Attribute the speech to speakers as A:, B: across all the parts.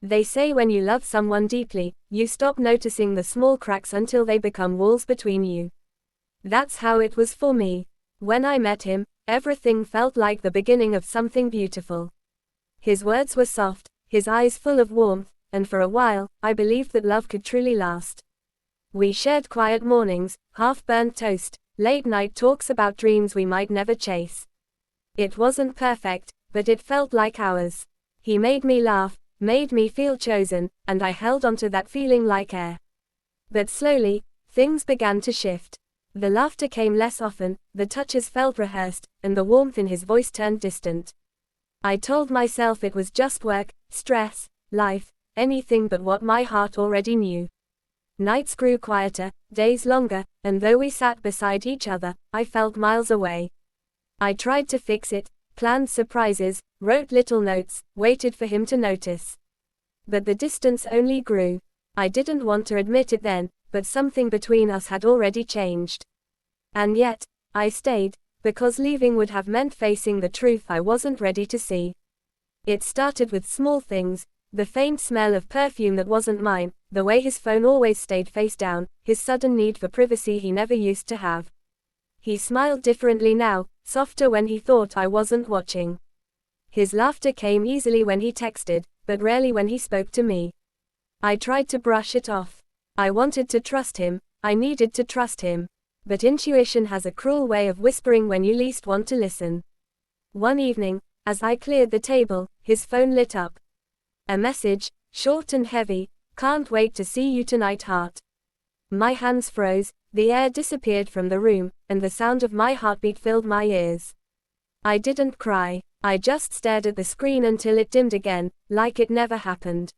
A: They say when you love someone deeply, you stop noticing the small cracks until they become walls between you. That's how it was for me. When I met him, everything felt like the beginning of something beautiful. His words were soft, his eyes full of warmth, and for a while, I believed that love could truly last. We shared quiet mornings, half-burnt toast, late-night talks about dreams we might never chase. It wasn't perfect, but it felt like ours. He made me laugh, made me feel chosen, and I held onto that feeling like air. But slowly, things began to shift. The laughter came less often, the touches felt rehearsed, and the warmth in his voice turned distant. I told myself it was just work, stress, life, anything but what my heart already knew. Nights grew quieter, days longer, and though we sat beside each other, I felt miles away. I tried to fix it, planned surprises, wrote little notes, waited for him to notice. But the distance only grew. I didn't want to admit it then, but something between us had already changed. And yet, I stayed, because leaving would have meant facing the truth I wasn't ready to see. It started with small things, the faint smell of perfume that wasn't mine, the way his phone always stayed face down, his sudden need for privacy he never used to have. He smiled differently now, softer when he thought I wasn't watching. His laughter came easily when he texted, but rarely when he spoke to me. I tried to brush it off. I wanted to trust him, I needed to trust him. But intuition has a cruel way of whispering when you least want to listen. One evening, as I cleared the table, his phone lit up. A message, short and heavy: "Can't wait to see you tonight, heart." My hands froze, the air disappeared from the room, and the sound of my heartbeat filled my ears. I didn't cry, I just stared at the screen until it dimmed again, like it never happened.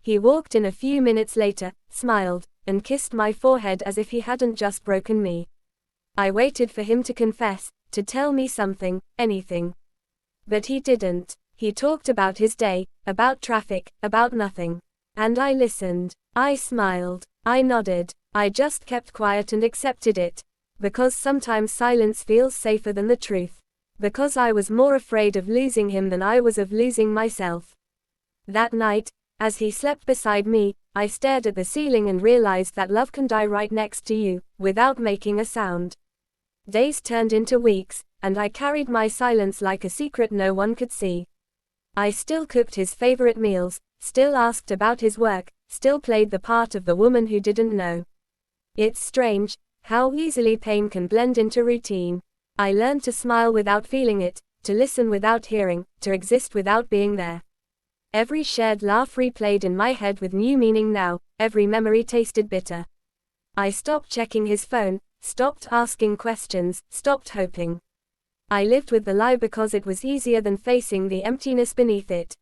A: He walked in a few minutes later, smiled, and kissed my forehead as if he hadn't just broken me. I waited for him to confess, to tell me something, anything. But he didn't. He talked about his day, about traffic, about nothing. And I listened. I smiled. I nodded. I just kept quiet and accepted it. Because sometimes silence feels safer than the truth. Because I was more afraid of losing him than I was of losing myself. That night, as he slept beside me, I stared at the ceiling and realized that love can die right next to you, without making a sound. Days turned into weeks, and I carried my silence like a secret no one could see. I still cooked his favorite meals, still asked about his work, still played the part of the woman who didn't know. It's strange, how easily pain can blend into routine. I learned to smile without feeling it, to listen without hearing, to exist without being there. Every shared laugh replayed in my head with new meaning now, every memory tasted bitter. I stopped checking his phone, stopped asking questions, stopped hoping. I lived with the lie because it was easier than facing the emptiness beneath it.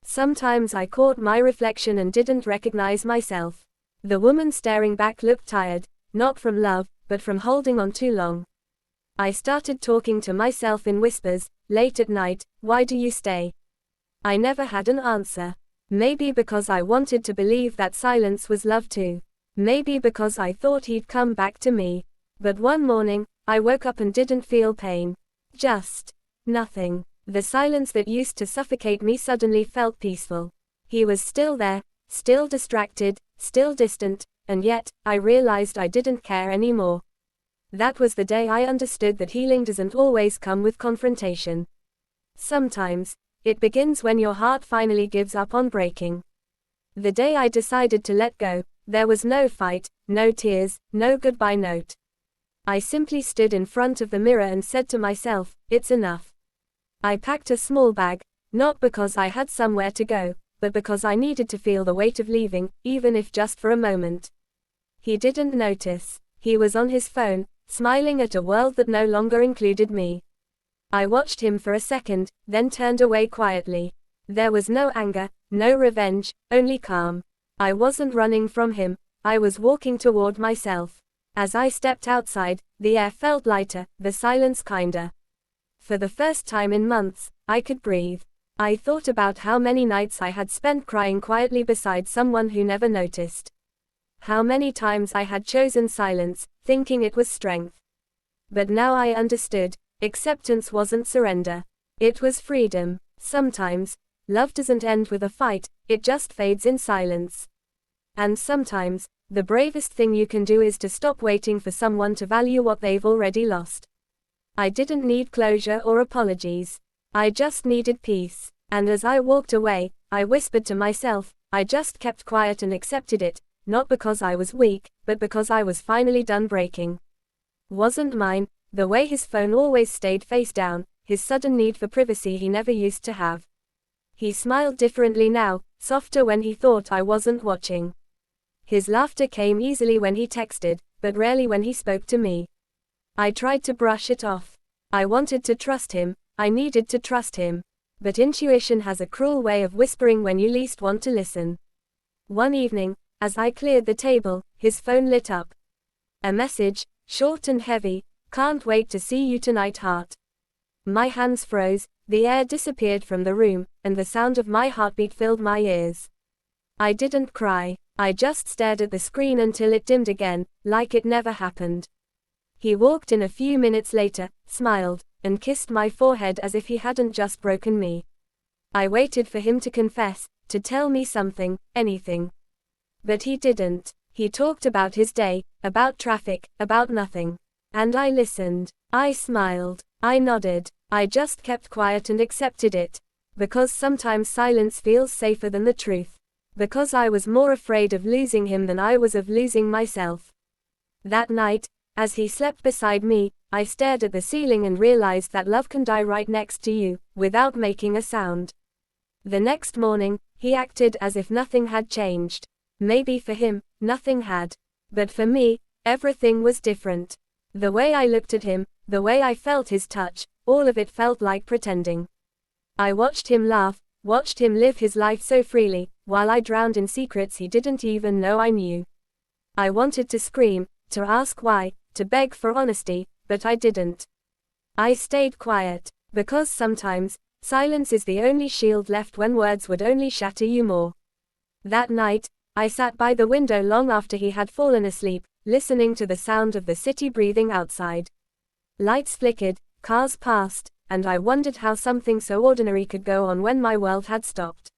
A: Sometimes I caught my reflection and didn't recognize myself. The woman staring back looked tired, not from love, but from holding on too long. I started talking to myself in whispers, late at night: "Why do you stay?" I never had an answer. Maybe because I wanted to believe that silence was love too. Maybe because I thought he'd come back to me. But one morning, I woke up and didn't feel pain. Just nothing. The silence that used to suffocate me suddenly felt peaceful. He was still there, still distracted, still distant, and yet, I realized I didn't care anymore. That was the day I understood that healing doesn't always come with confrontation. Sometimes, it begins when your heart finally gives up on breaking. The day I decided to let go, there was no fight, no tears, no goodbye note. I simply stood in front of the mirror and said to myself, "It's enough." I packed a small bag, not because I had somewhere to go, but because I needed to feel the weight of leaving, even if just for a moment. He didn't notice. He was on his phone, smiling at a world that no longer included me. I watched him for a second, then turned away quietly. There was no anger, no revenge, only calm. I wasn't running from him, I was walking toward myself. As I stepped outside, the air felt lighter, the silence kinder. For the first time in months, I could breathe. I thought about how many nights I had spent crying quietly beside someone who never noticed. How many times I had chosen silence, thinking it was strength. But now I understood, acceptance wasn't surrender. It was freedom. Sometimes, love doesn't end with a fight, it just fades in silence. And sometimes, the bravest thing you can do is to stop waiting for someone to value what they've already lost. I didn't need closure or apologies. I just needed peace. And as I walked away, I whispered to myself, I just kept quiet and accepted it, not because I was weak, but because I was finally done breaking. Wasn't mine, the way his phone always stayed face down, his sudden need for privacy he never used to have. He smiled differently now, softer when he thought I wasn't watching. His laughter came easily when he texted, but rarely when he spoke to me. I tried to brush it off. I wanted to trust him, I needed to trust him. But intuition has a cruel way of whispering when you least want to listen. One evening, as I cleared the table, his phone lit up. A message, short and heavy, "Can't wait to see you tonight, heart." My hands froze, the air disappeared from the room, and the sound of my heartbeat filled my ears. I didn't cry, I just stared at the screen until it dimmed again, like it never happened. He walked in a few minutes later, smiled, and kissed my forehead as if he hadn't just broken me. I waited for him to confess, to tell me something, anything. But he didn't. He talked about his day, about traffic, about nothing. And I listened. I smiled. I nodded. I just kept quiet and accepted it. Because sometimes silence feels safer than the truth. Because I was more afraid of losing him than I was of losing myself. That night, as he slept beside me, I stared at the ceiling and realized that love can die right next to you, without making a sound. The next morning, he acted as if nothing had changed. Maybe for him, nothing had. But for me, everything was different. The way I looked at him, the way I felt his touch, all of it felt like pretending. I watched him laugh, watched him live his life so freely, while I drowned in secrets he didn't even know I knew. I wanted to scream, to ask why, to beg for honesty, but I didn't. I stayed quiet, because sometimes, silence is the only shield left when words would only shatter you more. That night, I sat by the window long after he had fallen asleep, listening to the sound of the city breathing outside. Lights flickered, cars passed, and I wondered how something so ordinary could go on when my world had stopped.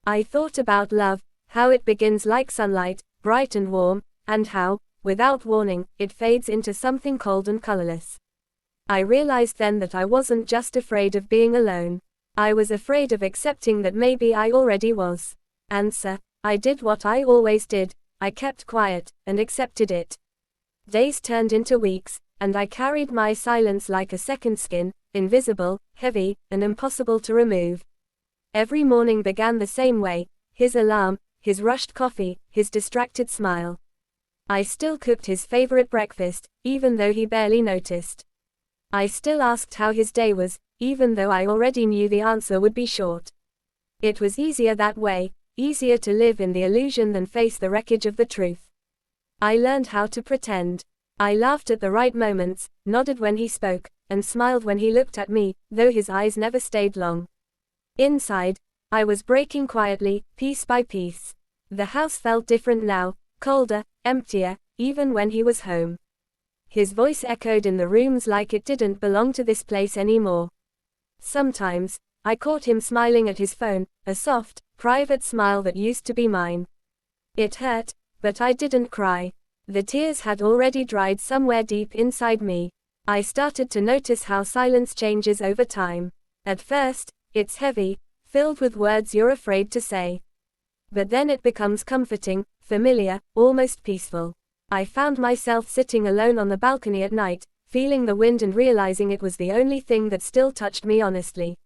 A: I thought about love, how it begins like sunlight, bright and warm, and how, without warning, it fades into something cold and colorless. I realized then that I wasn't just afraid of being alone. I was afraid of accepting that maybe I already was. Answer: I did what I always did, I kept quiet, and accepted it. Days turned into weeks, and I carried my silence like a second skin, invisible, heavy, and impossible to remove. Every morning began the same way, his alarm, his rushed coffee, his distracted smile. I still cooked his favorite breakfast, even though he barely noticed. I still asked how his day was, even though I already knew the answer would be short. It was easier that way, easier to live in the illusion than face the wreckage of the truth. I learned how to pretend. I laughed at the right moments, nodded when he spoke, and smiled when he looked at me, though his eyes never stayed long. Inside, I was breaking quietly, piece by piece. The house felt different now, colder, emptier, even when he was home. His voice echoed in the rooms like it didn't belong to this place anymore. Sometimes, I caught him smiling at his phone, a soft, private smile that used to be mine. It hurt, but I didn't cry. The tears had already dried somewhere deep inside me. I started to notice how silence changes over time. At first, it's heavy, filled with words you're afraid to say. But then it becomes comforting, familiar, almost peaceful. I found myself sitting alone on the balcony at night, feeling the wind and realizing it was the only thing that still touched me honestly.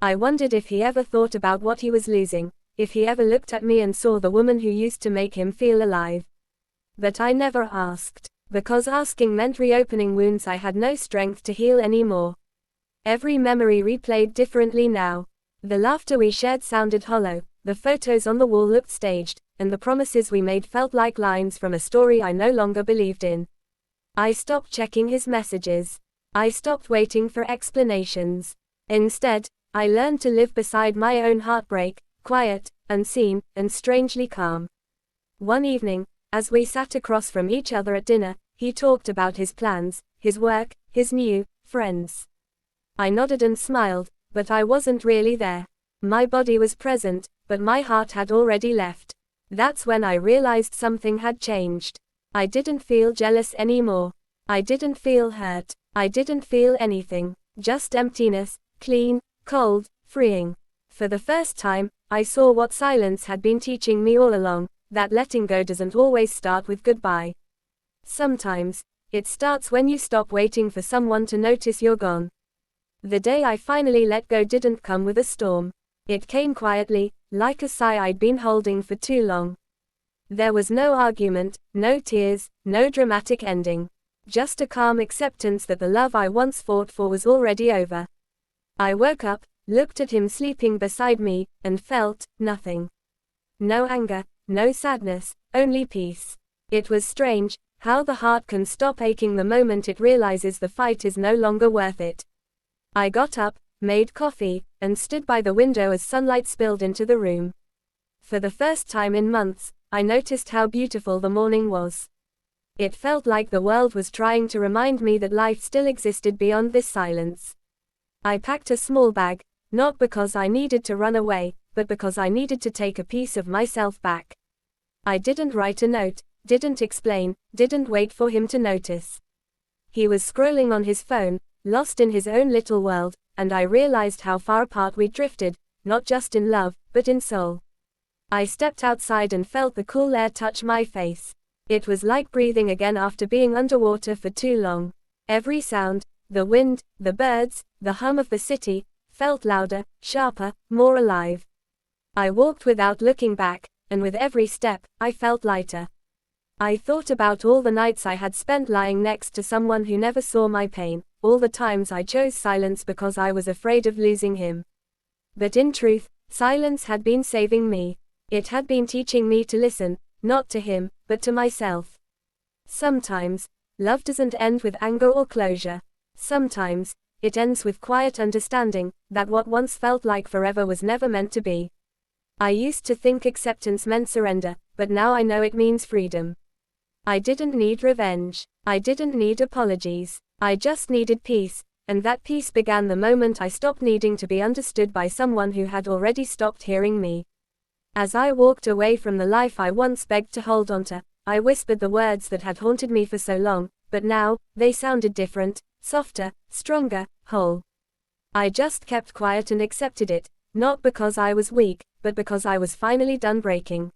A: I wondered if he ever thought about what he was losing, if he ever looked at me and saw the woman who used to make him feel alive. But I never asked, because asking meant reopening wounds I had no strength to heal anymore. Every memory replayed differently now. The laughter we shared sounded hollow, the photos on the wall looked staged, and the promises we made felt like lines from a story I no longer believed in. I stopped checking his messages. I stopped waiting for explanations. Instead, I learned to live beside my own heartbreak, quiet, unseen, and strangely calm. One evening, as we sat across from each other at dinner, he talked about his plans, his work, his new friends. I nodded and smiled, but I wasn't really there. My body was present, but my heart had already left. That's when I realized something had changed. I didn't feel jealous anymore. I didn't feel hurt. I didn't feel anything. Just emptiness, clean, cold, freeing. For the first time, I saw what silence had been teaching me all along, that letting go doesn't always start with goodbye. Sometimes, it starts when you stop waiting for someone to notice you're gone. The day I finally let go didn't come with a storm. It came quietly, like a sigh I'd been holding for too long. There was no argument, no tears, no dramatic ending. Just a calm acceptance that the love I once fought for was already over. I woke up, looked at him sleeping beside me, and felt nothing. No anger, no sadness, only peace. It was strange how the heart can stop aching the moment it realizes the fight is no longer worth it. I got up, made coffee, and stood by the window as sunlight spilled into the room. For the first time in months, I noticed how beautiful the morning was. It felt like the world was trying to remind me that life still existed beyond this silence. I packed a small bag, not because I needed to run away, but because I needed to take a piece of myself back. I didn't write a note, didn't explain, didn't wait for him to notice. He was scrolling on his phone, lost in his own little world, and I realized how far apart we'd drifted, not just in love, but in soul. I stepped outside and felt the cool air touch my face. It was like breathing again after being underwater for too long. Every sound, the wind, the birds, the hum of the city, felt louder, sharper, more alive. I walked without looking back, and with every step, I felt lighter. I thought about all the nights I had spent lying next to someone who never saw my pain, all the times I chose silence because I was afraid of losing him. But in truth, silence had been saving me. It had been teaching me to listen, not to him, but to myself. Sometimes, love doesn't end with anger or closure. Sometimes, it ends with quiet understanding that what once felt like forever was never meant to be. I used to think acceptance meant surrender, but now I know it means freedom. I didn't need revenge. I didn't need apologies. I just needed peace, and that peace began the moment I stopped needing to be understood by someone who had already stopped hearing me. As I walked away from the life I once begged to hold onto, I whispered the words that had haunted me for so long, but now, they sounded different, softer, stronger, whole. I just kept quiet and accepted it, not because I was weak, but because I was finally done breaking.